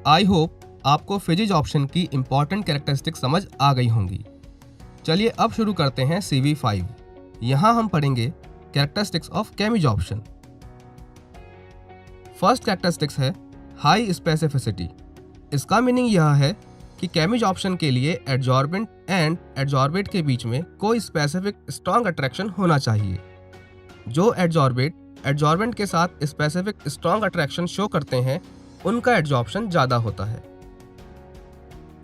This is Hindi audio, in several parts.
आई होप आपको फिजिक्स ऑप्शन की इंपॉर्टेंट कैरेक्टरिस्टिक समझ आ गई होंगी। चलिए अब शुरू करते हैं CV5। यहाँ हम पढ़ेंगे characteristics of chemisorption. First characteristics है हाई स्पेसिफिसिटी। इसका मीनिंग यह है कि केमिज ऑप्शन के लिए एडजॉर्बेंट एंड एडजॉर्बेट के बीच में कोई स्पेसिफिक स्ट्रॉन्ग अट्रैक्शन होना चाहिए। जो एडजॉर्बेंट के साथ स्पेसिफिक स्ट्रॉन्ग अट्रैक्शन शो करते हैं उनका एडजॉर्प्शन ज़्यादा होता है।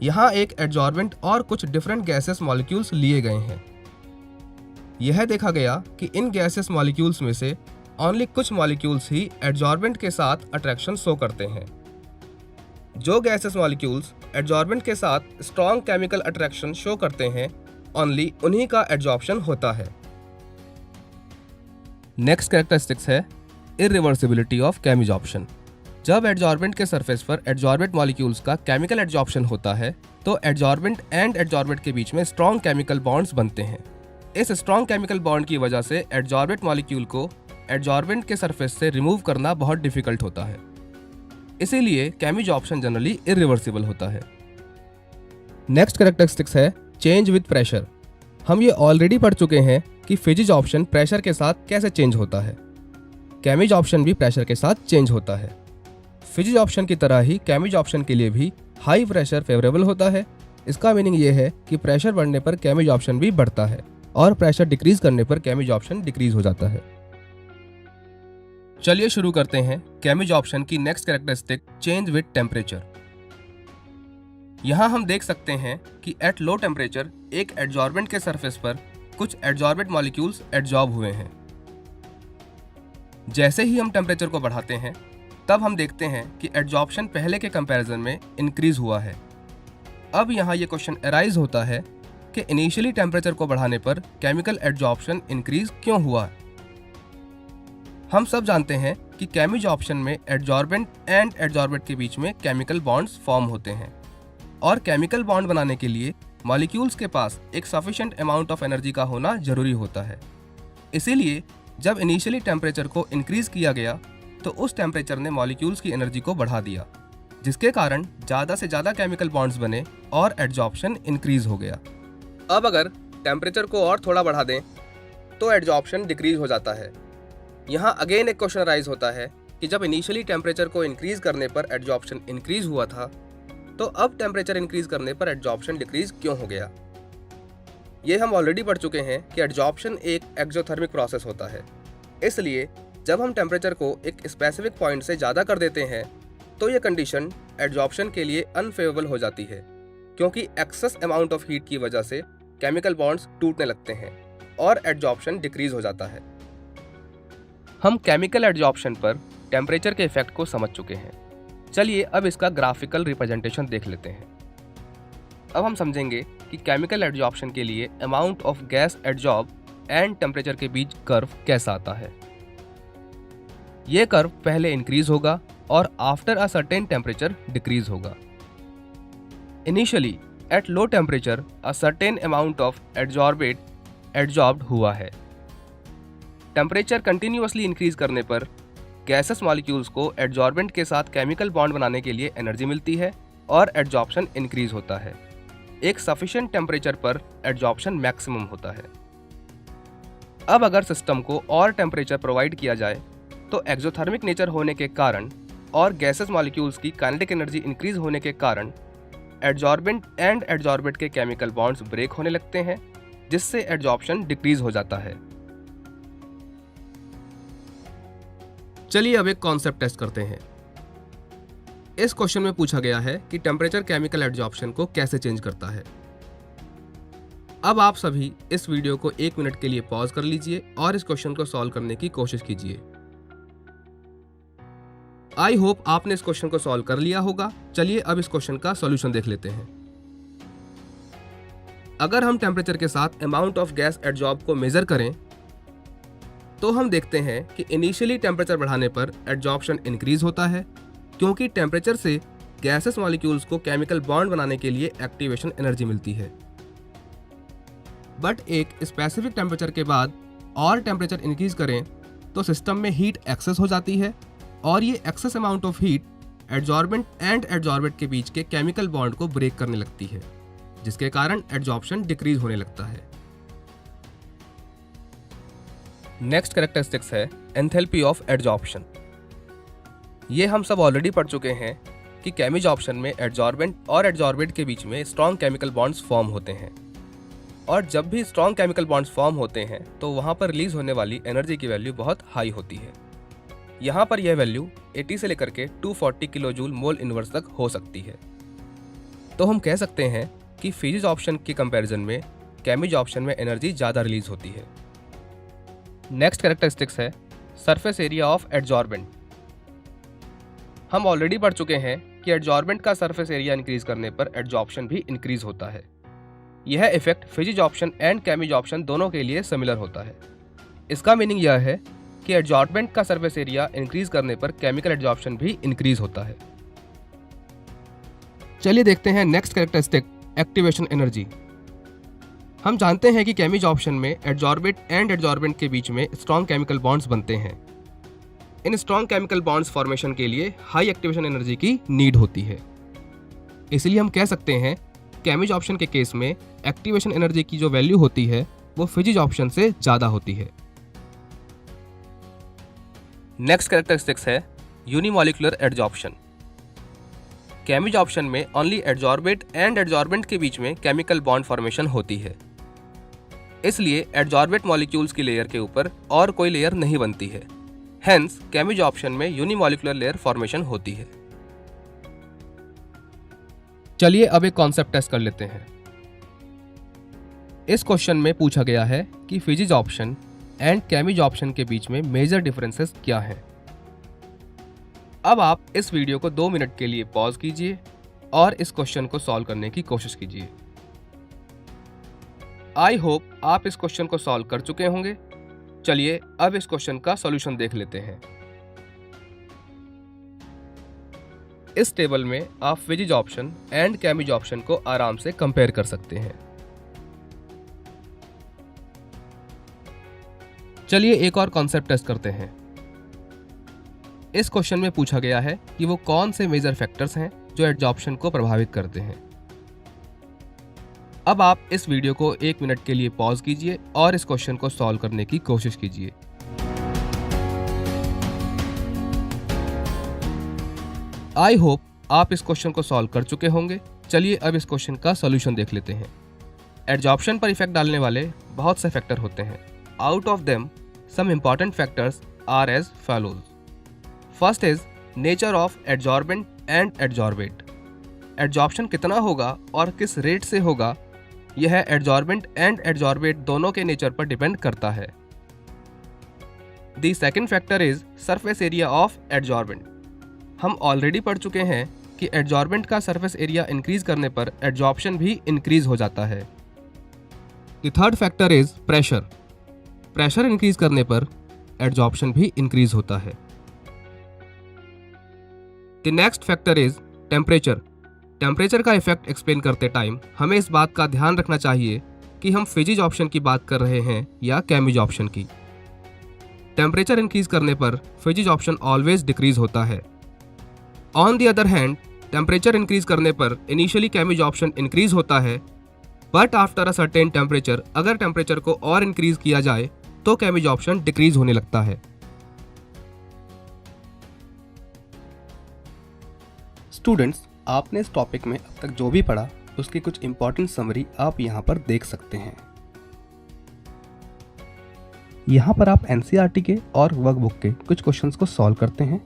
यहाँ एक एडजॉर्बेंट और कुछ डिफरेंट गैसेस मॉलिक्यूल्स लिए गए हैं। यह देखा गया कि इन गैसेस मॉलिक्यूल्स में से ओनली कुछ मॉलिक्यूल्स ही एडजॉर्बेंट के साथ अट्रैक्शन शो करते हैं। जो गैसेस मॉलिक्यूल्स एडजॉर्बेंट के साथ स्ट्रॉन्ग केमिकल अट्रैक्शन शो करते हैं ओनली उन्हीं का एडजॉर्प्शन होता है। नेक्स्ट कैरेक्टरिस्टिक्स है इरिवर्सिबिलिटी ऑफ केमिज ऑप्शन। जब एडजॉर्बेंट के सरफेस पर एडजॉर्बेंट मॉलिक्यूल्स का केमिकल एडजॉर्प्शन होता है तो एडजॉर्बेंट एंड एडजॉर्बेट के बीच में स्ट्रॉन्ग केमिकल बॉन्ड्स बनते हैं। इस स्ट्रॉन्ग केमिकल बॉन्ड की वजह से एडजॉर्बेंट मॉलिक्यूल को एडजॉर्बेंट के सरफेस से रिमूव करना बहुत डिफिकल्ट होता है। इसीलिए केमिज ऑप्शन जनरली इरिवर्सिबल होता है। नेक्स्ट कैरेक्टरिस्टिक्स है चेंज विद प्रेशर। हम ये ऑलरेडी पढ़ चुके हैं कि फिजिक्स ऑप्शन प्रेशर के साथ कैसे चेंज होता है। केमिज ऑप्शन भी प्रेशर के साथ चेंज होता है। फिजिक्स ऑप्शन की तरह ही केमिज ऑप्शन के लिए भी हाई प्रेशर फेवरेबल होता है। इसका मीनिंग ये है कि प्रेशर बढ़ने पर केमिज ऑप्शन भी बढ़ता है और प्रेशर डिक्रीज करने पर केमिज ऑप्शन डिक्रीज हो जाता है। चलिए शुरू करते हैं केमिज ऑप्शन की next characteristic change with temperature. यहाँ हम देख सकते हैं कि एट लो टेम्परेचर एक एडजॉर्बेंट के सरफेस पर कुछ एडजॉर्बेंट मॉलिक्यूल्स एडजॉर्ब हुए हैं। जैसे ही हम टेम्परेचर को बढ़ाते हैं तब हम देखते हैं कि एडजॉर्प्शन पहले के कंपैरिजन में इंक्रीज हुआ है। अब यहाँ ये क्वेश्चन अराइज होता है कि इनिशियली टेम्परेचर को बढ़ाने पर केमिकल एडजॉर्प्शन इंक्रीज क्यों हुआ। हम सब जानते हैं कि केमिज ऑप्शन में एडजॉर्बेंट एंड एडजॉर्बेट के बीच में केमिकल बॉन्ड्स फॉर्म होते हैं और केमिकल बॉन्ड बनाने के लिए मॉलिक्यूल्स के पास एक सफिशिएंट अमाउंट ऑफ एनर्जी का होना जरूरी होता है। इसीलिए जब इनिशियली टेम्परेचर को इंक्रीज किया गया तो उस टेम्परेचर ने मॉलिक्यूल्स की एनर्जी को बढ़ा दिया, जिसके कारण ज़्यादा से ज़्यादा केमिकल बॉन्ड्स बने और एडजॉर्प्शन इंक्रीज हो गया। अब अगर टेम्परेचर को और थोड़ा बढ़ा दें तो एडजॉर्प्शन डिक्रीज हो जाता है। यहाँ अगेन एक क्वेश्चन राइज होता है कि जब इनिशियली टेम्परेचर को इंक्रीज करने पर एडजॉर्प्शन इंक्रीज हुआ था तो अब टेम्परेचर इंक्रीज करने पर एडजॉर्प्शन डिक्रीज क्यों हो गया। ये हम ऑलरेडी पढ़ चुके हैं कि एडजॉर्प्शन एक एक्सोथर्मिक प्रोसेस होता है। इसलिए जब हम टेम्परेचर को एक स्पेसिफिक पॉइंट से ज़्यादा कर देते हैं तो ये कंडीशन एडजॉर्प्शन के लिए अनफेवरेबल हो जाती है, क्योंकि एक्सेस अमाउंट ऑफ हीट की वजह से केमिकल बॉन्ड्स टूटने लगते हैं और एडजॉर्प्शन डिक्रीज हो जाता है। हम केमिकल एडजॉर्प्शन पर टेम्परेचर के इफेक्ट को समझ चुके हैं। चलिए अब इसका ग्राफिकल रिप्रेजेंटेशन देख लेते हैं। अब हम समझेंगे कि केमिकल एडजॉर्प्शन के लिए amount of gas adsorb and temperature के बीच कर्व कैसा आता है। ये कर्व पहले इंक्रीज होगा और after a certain temperature decrease होगा। Initially at low temperature a certain amount of adsorbate adsorbed हुआ है। टेम्परेचर कंटिन्यूअसली इंक्रीज करने पर गैसेस मॉलिक्यूल्स को एडजॉर्बेंट के साथ केमिकल बॉन्ड बनाने के लिए एनर्जी मिलती है और एडजॉर्प्शन इंक्रीज होता है। एक सफिशिएंट टेम्परेचर पर एडजॉर्प्शन मैक्सिमम होता है। अब अगर सिस्टम को और टेम्परेचर प्रोवाइड किया जाए तो एक्सोथर्मिक नेचर होने के कारण और गैसेस मॉलिक्यूल्स की काइनेटिक एनर्जी इंक्रीज होने के कारण एडजॉर्बेंट एंड एडजॉर्बेट के केमिकल बॉन्ड्स ब्रेक होने लगते हैं, जिससे एडजॉर्प्शन डिक्रीज हो जाता है। चलिए अब एक कॉन्सेप्ट टेस्ट करते हैं। इस क्वेश्चन में पूछा गया है कि टेम्परेचर केमिकल एडजॉर्प्शन को कैसे चेंज करता है। अब आप सभी इस वीडियो को 1 मिनट के लिए पॉज कर लीजिए और इस क्वेश्चन को सॉल्व करने की कोशिश कीजिए। आई होप आपने इस क्वेश्चन को सॉल्व कर लिया होगा। चलिए अब इस क्वेश्चन का सॉल्यूशन देख लेते हैं। अगर हम टेम्परेचर के साथ अमाउंट ऑफ गैस एडजॉर्ब को मेजर करें तो हम देखते हैं कि इनिशियली टेम्परेचर बढ़ाने पर एडजॉर्प्शन इंक्रीज होता है, क्योंकि टेम्परेचर से गैसेस मॉलिक्यूल्स को केमिकल बॉन्ड बनाने के लिए एक्टिवेशन एनर्जी मिलती है। बट एक स्पेसिफिक टेम्परेचर के बाद और टेम्परेचर इंक्रीज करें तो सिस्टम में हीट एक्सेस हो जाती है और ये excess amount of heat adsorbent and adsorbent के बीच के केमिकल बॉन्ड को ब्रेक करने लगती है, जिसके कारण एडजॉर्प्शन डिक्रीज होने लगता है। नेक्स्ट कैरेक्टरिस्टिक्स है एंथैल्पी ऑफ एडजॉर्प्शन। ये हम सब ऑलरेडी पढ़ चुके हैं कि केमिजॉर्प्शन में एडजॉर्बेंट और एडजॉर्बेंट के बीच में स्ट्रॉन्ग केमिकल बॉन्ड्स फॉर्म होते हैं, और जब भी स्ट्रॉन्ग केमिकल बॉन्ड्स फॉर्म होते हैं तो वहाँ पर रिलीज होने वाली एनर्जी की वैल्यू बहुत हाई होती है। यहाँ पर यह वैल्यू 80 से लेकर के 240 किलो जूल मोल इनवर्स तक हो सकती है। तो हम कह सकते हैं कि फिजिजॉर्प्शन के कंपैरिजन में केमिजॉर्प्शन में एनर्जी ज़्यादा रिलीज होती है। नेक्स्ट कैरेक्टरिस्टिक्स है सरफेस एरिया ऑफ एडजॉर्बेंट। हम ऑलरेडी पढ़ चुके हैं कि एडजॉर्बेंट का सरफेस एरिया इंक्रीज करने पर एडजॉर्प्शन भी इंक्रीज होता है। यह इफेक्ट फिजिजॉर्प्शन एंड केमिजॉर्प्शन दोनों के लिए सिमिलर होता है। इसका मीनिंग यह है कि एडजॉर्बेंट का सरफेस एरिया इंक्रीज करने पर केमिकल एडजॉर्प्शन भी इंक्रीज होता है। चलिए देखते हैं नेक्स्ट कैरेक्टरिस्टिक, एक्टिवेशन एनर्जी। हम जानते हैं कि केमिजॉर्प्शन में एडजॉर्बेंट एंड एडजॉर्बेंट के बीच में स्ट्रॉन्ग केमिकल बॉन्ड्स बनते हैं। इन स्ट्रॉन्ग केमिकल बॉन्ड्स फॉर्मेशन के लिए हाई एक्टिवेशन एनर्जी की नीड होती है। इसलिए हम कह सकते हैं केमिजॉर्प्शन के केस में एक्टिवेशन एनर्जी की जो वैल्यू होती है वो फिजिजॉर्प्शन से ज़्यादा होती है। नेक्स्ट कैरेक्टरिस्टिक्स है यूनिमॉलिक्यूलर एडजॉर्प्शन। केमिजॉर्प्शन में ओनली एडजॉर्बेंट एंड एडजॉर्बेंट के बीच में केमिकल बॉन्ड फॉर्मेशन होती है, इसलिए एडजॉर्बेंट मॉलिक्यूल्स की लेयर के ऊपर और कोई लेयर नहीं बनती है। हेंस केमिजॉर्प्शन में यूनिमॉलिक्यूलर लेयर फॉर्मेशन होती है। चलिए अब एक कॉन्सेप्ट टेस्ट कर लेते हैं। इस क्वेश्चन में पूछा गया है कि फिजिजॉर्प्शन एंड केमिजॉर्प्शन के बीच में मेजर डिफरेंसेस क्या हैं। अब आप इस वीडियो को 2 मिनट के लिए पॉज कीजिए और इस क्वेश्चन को सॉल्व करने की कोशिश कीजिए। आई होप आप इस क्वेश्चन को सॉल्व कर चुके होंगे। चलिए अब इस क्वेश्चन का सॉल्यूशन देख लेते हैं। इस टेबल में आप फिजिजॉर्प्शन एंड केमिजॉर्प्शन को आराम से कंपेयर कर सकते हैं। चलिए एक और कॉन्सेप्ट टेस्ट करते हैं। इस क्वेश्चन में पूछा गया है कि वो कौन से मेजर फैक्टर्स हैं जो एडजॉर्प्शन को प्रभावित करते हैं। अब आप इस वीडियो को 1 मिनट के लिए पॉज कीजिए और इस क्वेश्चन को सॉल्व करने की कोशिश कीजिए। आई होप आप इस क्वेश्चन को सॉल्व कर चुके होंगे। चलिए अब इस क्वेश्चन का सॉल्यूशन देख लेते हैं। एडजॉर्प्शन पर इफेक्ट डालने वाले बहुत से फैक्टर होते हैं। Out of them some important factors are as follows. First is nature of adsorbent and adsorbate. Adsorption कितना होगा और किस रेट से होगा, यह एडजॉर्बेंट एंड एडजॉर्बेट दोनों के नेचर पर डिपेंड करता है। The second factor is surface area of adsorbent. हम ऑलरेडी पढ़ चुके हैं कि एडजॉर्बेंट का सरफेस एरिया इंक्रीज करने पर एडजॉर्प्शन भी इंक्रीज हो जाता है। The third factor is pressure. Pressure increase करने पर एडजॉर्प्शन भी इंक्रीज होता है। The next factor is temperature. Temperature का इफेक्ट एक्सप्लेन करते टाइम हमें इस बात का ध्यान रखना चाहिए कि हम फिजिजॉर्प्शन की बात कर रहे हैं या केमिजॉर्प्शन की। टेम्परेचर इंक्रीज करने पर फिजिजॉर्प्शन ऑलवेज डिक्रीज होता है। On the other hand temperature increase करने पर इनिशियली केमिजॉर्प्शन इंक्रीज होता है, but after a certain temperature अगर टेम्परेचर को और इंक्रीज किया जाए तो केमिजॉर्प्शन डिक्रीज होने लगता है। स्टूडेंट्स, आपने इस टॉपिक में अब तक जो भी पढ़ा उसकी कुछ इंपॉर्टेंट समरी आप यहाँ पर देख सकते हैं। यहाँ पर आप एनसीईआरटी के और वर्कबुक के कुछ क्वेश्चंस को सॉल्व करते हैं